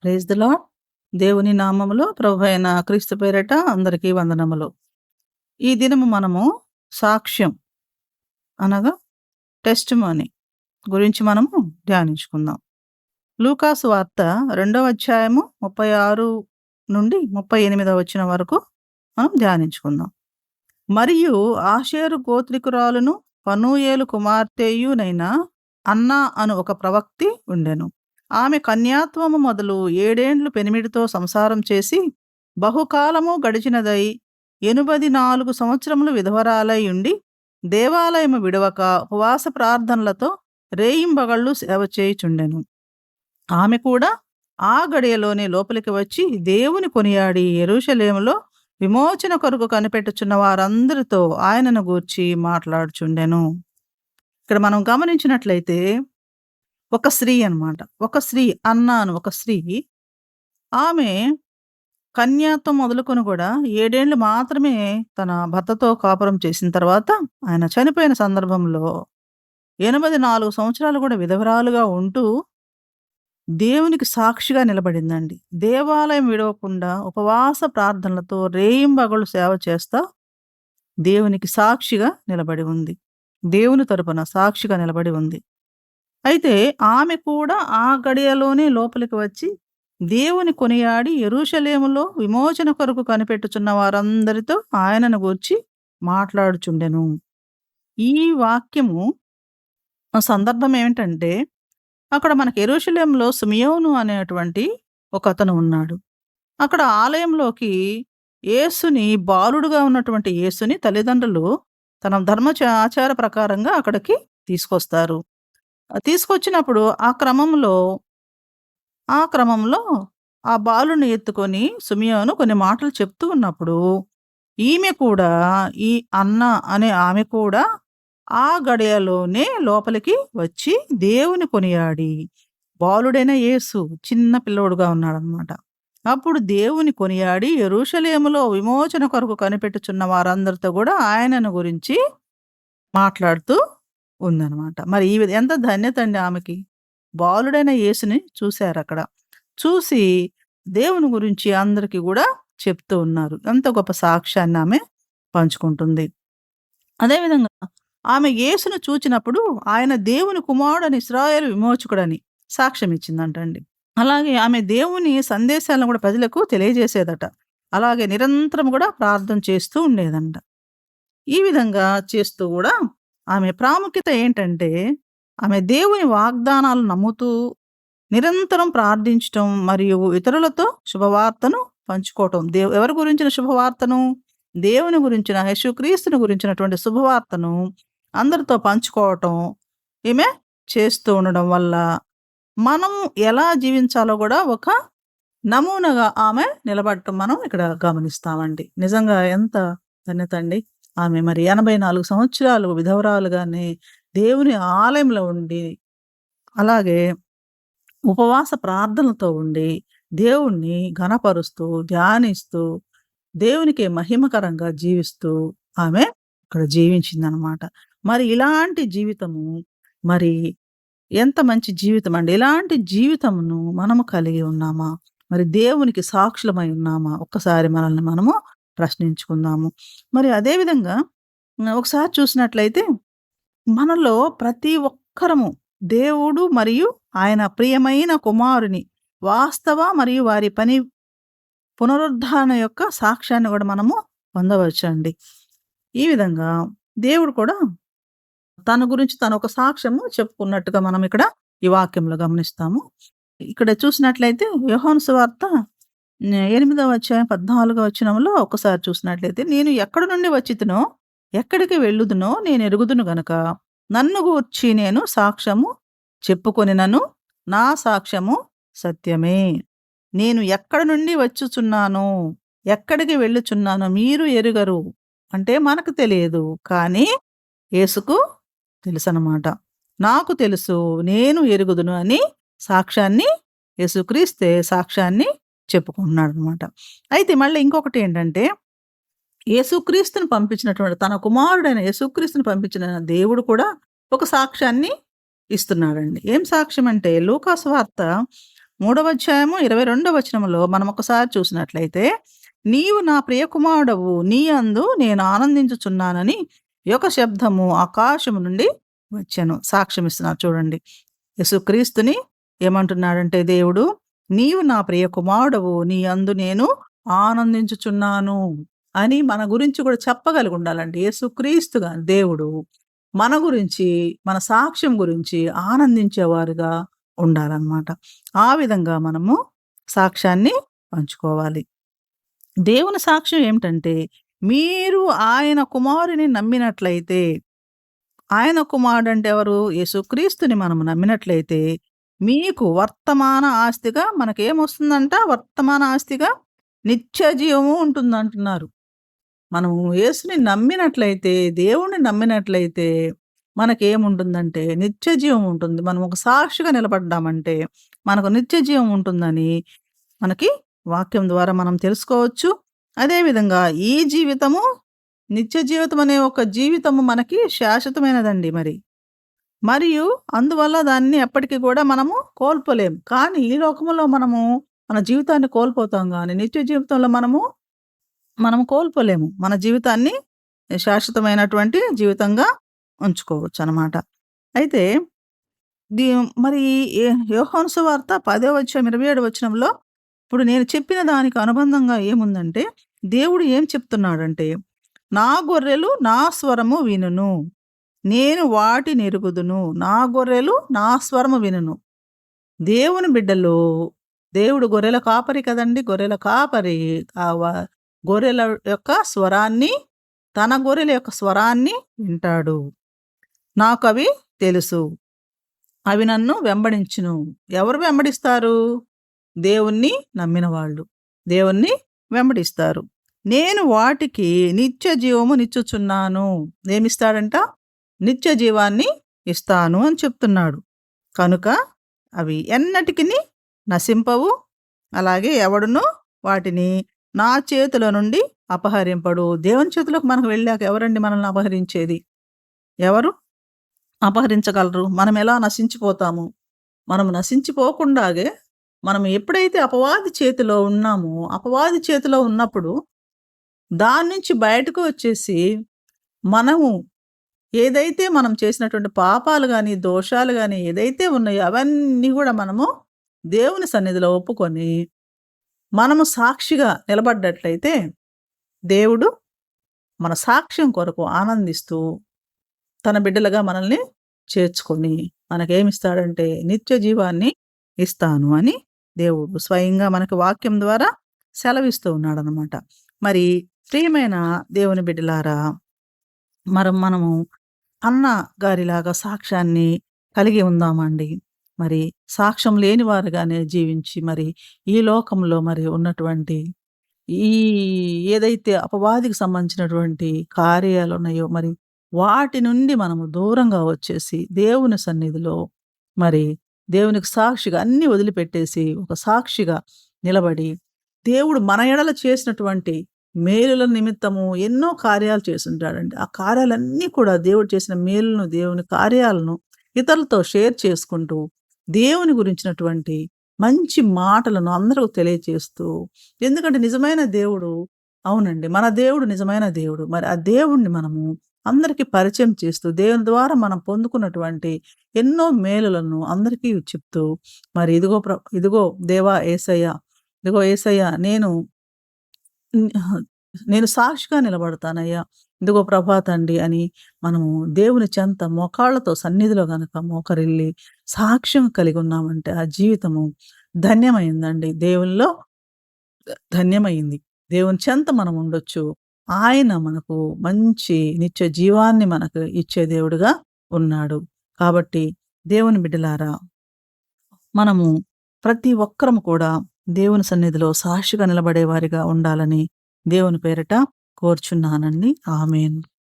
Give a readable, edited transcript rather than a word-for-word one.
Praise the lord. దేవుని నామములో ప్రభువైన క్రీస్తు పేరిట అందరికీ వందనములు. ఈ దినము మనము సాక్ష్యం అనగా టెస్టిమోనీ గురించి మనము ధ్యానించుకుందాం. లూకాసు వార్త 2వ అధ్యాయము 36 నుండి 38వ వచనం వరకు మనం ధ్యానించుకుందాం. మరియు ఆషేరు గోత్రికురాలును పనూయేలు కుమార్తెయునైన అన్నా అను ఒక ప్రవక్తి ఉండెను. ఆమె కన్యాత్వము మొదలు 7 ఏండ్లు పెనిమిటితో సంసారం చేసి బహుకాలము గడిచినదై 84 సంవత్సరములు విధవరాలై ఉండి దేవాలయము విడవక ఉపవాస ప్రార్థనలతో రేయింబగళ్ళు సేవ చేయుచుండెను. ఆమె కూడా ఆ గడియలోనే లోపలికి వచ్చి దేవుని కొనియాడి యెరూషలేములో విమోచన కొరకు కనిపెట్టుచున్న వారందరితో ఆయనను గూర్చి మాట్లాడుచుండెను. ఇక్కడ మనం గమనించినట్లయితే ఒక స్త్రీ అన్నమాట. ఒక స్త్రీ అన్నాను ఒక స్త్రీ ఆమె కన్యాత్వం మొదలుకొని కూడా 7 ఏండ్లు మాత్రమే తన భర్తతో కాపురం చేసిన తర్వాత ఆయన చనిపోయిన సందర్భంలో 84 సంవత్సరాలు కూడా విధవరాలుగా ఉంటూ దేవునికి సాక్షిగా నిలబడిందండి. దేవాలయం విడవకుండా ఉపవాస ప్రార్థనలతో రేయింబగళ్ళు సేవ చేస్తా దేవునికి సాక్షిగా నిలబడి ఉంది. దేవుని తరపున సాక్షిగా నిలబడి ఉంది. అయితే ఆమె కూడా ఆ గడియలోనే లోపలికి వచ్చి దేవుని కొనియాడి యెరూషలేములో విమోచన కొరకు కనిపెట్టుచున్న వారందరితో ఆయనను గూర్చి మాట్లాడుచుండెను. ఈ వాక్యము సందర్భం ఏమిటంటే అక్కడ మనకి యెరూషలేములో సిమియోను అనేటువంటి ఒకతను ఉన్నాడు. అక్కడ ఆలయంలోకి యేసుని బాలుడుగా ఉన్నటువంటి యేసుని తల్లిదండ్రులు తన ఆచార ప్రకారంగా అక్కడికి తీసుకొస్తారు. తీసుకొచ్చినప్పుడు ఆ క్రమంలో ఆ బాలుని ఎత్తుకొని సిమియోను కొన్ని మాటలు చెప్తూ ఉన్నప్పుడు ఈమె కూడా ఈ అన్న అనే ఆమె కూడా ఆ గడియలోనే లోపలికి వచ్చి దేవుని కొనియాడి బాలుడైన యేసు చిన్న పిల్లోడుగా ఉన్నాడనమాట. అప్పుడు దేవుని కొనియాడి యెరూషలేములో విమోచన కొరకు కనిపెట్టుచున్న వారందరితో కూడా ఆయనను గురించి మాట్లాడుతూ ఉందనమాట. మరి ఎంత ధన్యత అండి ఆమెకి. బాలుడైన యేసుని చూశారక్కడ. చూసి దేవుని గురించి అందరికీ కూడా చెప్తూ ఉన్నారు. ఎంత గొప్ప సాక్ష్యాన్ని ఆమె పంచుకుంటుంది. అదేవిధంగా ఆమె యేసును చూచినప్పుడు ఆయన దేవుని కుమారుడని ఇశ్రాయేలు విమోచకుడని సాక్ష్యం ఇచ్చిందంటండి. అలాగే ఆమె దేవుని సందేశాలను కూడా ప్రజలకు తెలియజేసేదట. అలాగే నిరంతరం కూడా ప్రార్థన చేస్తూ ఉండేదంట. ఈ విధంగా చేస్తూ కూడా ఆమె ప్రాముఖ్యత ఏంటంటే ఆమె దేవుని వాగ్దానాలు నమ్ముతూ నిరంతరం ప్రార్థించటం మరియు ఇతరులతో శుభవార్తను పంచుకోవటం. ఎవరి గురించిన శుభవార్తను? దేవుని గురించిన యేసుక్రీస్తుని గురించినటువంటి శుభవార్తను అందరితో పంచుకోవటం ఈమె చేస్తూ ఉండడం వల్ల మనం ఎలా జీవించాలో కూడా ఒక నమూనాగా ఆమె నిలబడటం మనం ఇక్కడ గమనిస్తామండి. నిజంగా ఎంత ధన్యత అండి. ఆమె మరి 84 సంవత్సరాలు విధవరాలుగానే దేవుని ఆలయంలో ఉండి అలాగే ఉపవాస ప్రార్థనలతో ఉండి దేవుణ్ణి ఘనపరుస్తూ ధ్యానిస్తూ దేవునికి మహిమకరంగా జీవిస్తూ ఆమె ఇక్కడ జీవించిందనమాట. మరి ఇలాంటి జీవితము మరి ఎంత మంచి జీవితం అండి. ఇలాంటి జీవితమును మనము కలిగి ఉన్నామా? మరి దేవునికి సాక్షులమై ఉన్నామా? ఒక్కసారి మనల్ని మనము ప్రశ్నించుకుందాము. మరి అదేవిధంగా ఒకసారి చూసినట్లయితే మనలో ప్రతి ఒక్కరము దేవుడు మరియు ఆయన ప్రియమైన కుమారుని వాస్తవ మరియు వారి పని పునరుద్ధారణ యొక్క సాక్ష్యాన్ని కూడా మనము పొందవచ్చండి. ఈ విధంగా దేవుడు కూడా తన గురించి తను ఒక సాక్ష్యము చెప్పుకున్నట్టుగా మనం ఇక్కడ ఈ వాక్యంలో గమనిస్తాము. ఇక్కడ చూసినట్లయితే యోహాను సువార్త 8వ అధ్యాయం 14వ వచనంలో ఒకసారి చూసినట్లయితే నేను ఎక్కడి నుండి వచ్చితినో ఎక్కడికి వెళ్ళుదునో నేను ఎరుగుదును గనుక నన్ను గూర్చి నేను సాక్ష్యము చెప్పుకొనినను నా సాక్ష్యము సత్యమే. నేను ఎక్కడి నుండి వచ్చుచున్నానో ఎక్కడికి వెళ్ళుచున్నానో మీరు ఎరుగరు. అంటే మనకు తెలియదు, కానీ యేసుకు తెలుసనమాట. నాకు తెలుసు, నేను ఎరుగుదును అని సాక్ష్యాన్ని యేసుక్రీస్తే సాక్ష్యాన్ని చెప్పుకుంటున్నాడు అనమాట. అయితే మళ్ళీ ఇంకొకటి ఏంటంటే యేసుక్రీస్తుని పంపించినటువంటి తన కుమారుడైన యేసుక్రీస్తుని పంపించిన దేవుడు కూడా ఒక సాక్ష్యాన్ని ఇస్తున్నాడండి. ఏం సాక్ష్యం అంటే లూకా సువార్త మూడవ అధ్యాయము 22వ వచనంలో మనం ఒకసారి చూసినట్లయితే, "నీవు నా ప్రియ కుమారుడవు, నీ యందు నేను ఆనందించుచున్నానని ఒక శబ్దము ఆకాశము నుండి వచ్చెను." సాక్ష్యమిస్తున్నారు చూడండి. యేసుక్రీస్తుని ఏమంటున్నాడంటే దేవుడు, "నీవు నా ప్రియ కుమారుడవు, నీ యందు నేను ఆనందించుచున్నాను" అని మన గురించి కూడా చెప్పగలిగుండాలండి. యేసుక్రీస్తుగా దేవుడు మన గురించి, మన సాక్ష్యం గురించి ఆనందించేవారుగా ఉండాలన్నమాట. ఆ విధంగా మనము సాక్ష్యాన్ని పంచుకోవాలి. దేవుని సాక్ష్యం ఏమిటంటే, మీరు ఆయన కుమారుని నమ్మినట్లయితే, ఆయన కుమారుడంటే ఎవరు? యేసుక్రీస్తుని మనము నమ్మినట్లయితే, మీకు వర్తమాన ఆస్తిగా మనకేమొస్తుందంట? వర్తమాన ఆస్తిగా నిత్య జీవము ఉంటుందంటున్నారు. మనము యేసుని నమ్మినట్లయితే, దేవుణ్ణి నమ్మినట్లయితే మనకేముంటుందంటే నిత్య జీవం ఉంటుంది. మనం ఒక సాక్షిగా నిలబడ్డామంటే మనకు నిత్య జీవం ఉంటుందని మనకి వాక్యం ద్వారా మనం తెలుసుకోవచ్చు. అదేవిధంగా ఈ జీవితము నిత్య జీవితం అనే ఒక జీవితము మనకి శాశ్వతమైనదండి మరి. మరియు అందువల్ల దాన్ని ఎప్పటికి కూడా మనము కోల్పోలేం. కానీ ఈ లోకములో మనము మన జీవితాన్ని కోల్పోతాం గానీ, నిత్య జీవితంలో మనము కోల్పోలేము. మన జీవితాన్ని శాశ్వతమైనటువంటి జీవితంగా ఉంచుకోవచ్చనమాట. అయితే దీ మరి యోహాను సువార్త 10వ అధ్యాయం 27వ వచనంలో ఇప్పుడు నేను చెప్పిన దానికి అనుబంధంగా ఏముందంటే, దేవుడు ఏం చెప్తున్నాడంటే, "నా గొర్రెలు నా స్వరము వినును. నేను వాటినెరుగుదును. నా గొర్రెలు నా స్వరము వినును." దేవుని బిడ్డలు, దేవుడు గొర్రెల కాపరి కదండీ! గొర్రెల కాపరి గొర్రెల యొక్క స్వరాన్ని, తన గొర్రెల యొక్క స్వరాన్ని వింటాడు. నాకవి తెలుసు. అవి నన్ను వెంబడించును. ఎవరు వెంబడిస్తారు? దేవుణ్ణి నమ్మిన వాళ్ళు. దేవుణ్ణి వెంబడిస్తారు. నేను వాటికి నిత్య జీవము నిచ్చుచున్నాను. ఏమిస్తాడంట? నిత్య జీవాన్ని ఇస్తాను అని చెప్తున్నాడు. కనుక అవి ఎన్నటికిని నశింపవు. అలాగే ఎవడును వాటిని నా చేతుల నుండి అపహరింపడు. దేవుని చేతిలోకి మనకు వెళ్ళాక ఎవరండి మనల్ని అపహరించేది? ఎవరు అపహరించగలరు? మనం ఎలా నశించిపోతాము? మనం నశించిపోకుండాగే మనం ఎప్పుడైతే అపవాది చేతిలో ఉన్నామో, అపవాది చేతిలో ఉన్నప్పుడు దాని నుంచి బయటకు వచ్చేసి మనము ఏదైతే మనం చేసినటువంటి పాపాలు గాని, దోషాలు గాని ఏదైతే ఉన్నాయో అవన్నీ గూడా మనము దేవుని సన్నిధిలో ఒప్పుకొని, మనము సాక్షిగా నిలబడ్డట్లయితే దేవుడు మన సాక్ష్యం కొరకు ఆనందిస్తూ తన బిడ్డలుగా మనల్ని చేర్చుకొని మనకేమిస్తాడంటే నిత్య జీవాన్ని ఇస్తాను అని దేవుడు స్వయంగా మనకు వాక్యం ద్వారా సెలవిస్తూ ఉన్నాడనమాట. మరి ప్రియమైన దేవుని బిడ్డలారా, మనము అన్న గారిలాగా సాక్ష్యాన్ని కలిగి ఉందామండి. మరి సాక్ష్యం లేని వారుగానే జీవించి మరి ఈ లోకంలో మరి ఉన్నటువంటి ఈ ఏదైతే అపవాదికి సంబంధించినటువంటి కార్యాలున్నాయో మరి వాటి నుండి మనము దూరంగా వచ్చేసి దేవుని సన్నిధిలో మరి దేవునికి సాక్షిగా అన్నీ వదిలిపెట్టేసి ఒక సాక్షిగా నిలబడి దేవుడు మన ఎడల చేసినటువంటి మేలుల నిమిత్తము ఎన్నో కార్యాలు చేసుంటాడండి. ఆ కార్యాలన్నీ కూడా దేవుడు చేసిన మేలులను, దేవుని కార్యాలను ఇతరులతో షేర్ చేసుకుంటూ దేవుని గురించినటువంటి మంచి మాటలను అందరికి తెలియచేస్తూ, ఎందుకంటే నిజమైన దేవుడు, అవునండి, మన దేవుడు నిజమైన దేవుడు. మరి ఆ దేవుడిని మనము అందరికీ పరిచయం చేస్తూ, దేవుని ద్వారా మనం పొందుకున్నటువంటి ఎన్నో మేలులను అందరికీ చెప్తూ, మరి ఇదిగో దేవా యేసయ్య, ఇదిగో యేసయ్య నేను సాక్షిగా నిలబడతానయ్యా. ఇదిగో ప్రభా తండ్రి అని మనము దేవుని చెంత మోకాళ్ళతో సన్నిధిలో గనక మోకరిల్లి సాక్ష్యం కలిగి ఉన్నామంటే ఆ జీవితము ధన్యమైందండి. దేవునిలో ధన్యమైంది. దేవుని చెంత మనం ఉండొచ్చు. ఆయన మనకు మంచి నిత్య జీవాన్ని మనకు ఇచ్చే దేవుడుగా ఉన్నాడు. కాబట్టి దేవుని బిడ్డలారా, మనము ప్రతి ఒక్కరము కూడా దేవుని సన్నిధిలో సాక్షిగా నిలబడే వారిగా ఉండాలని దేవుని పేరిట కోరుచున్నానండి. ఆమేన్.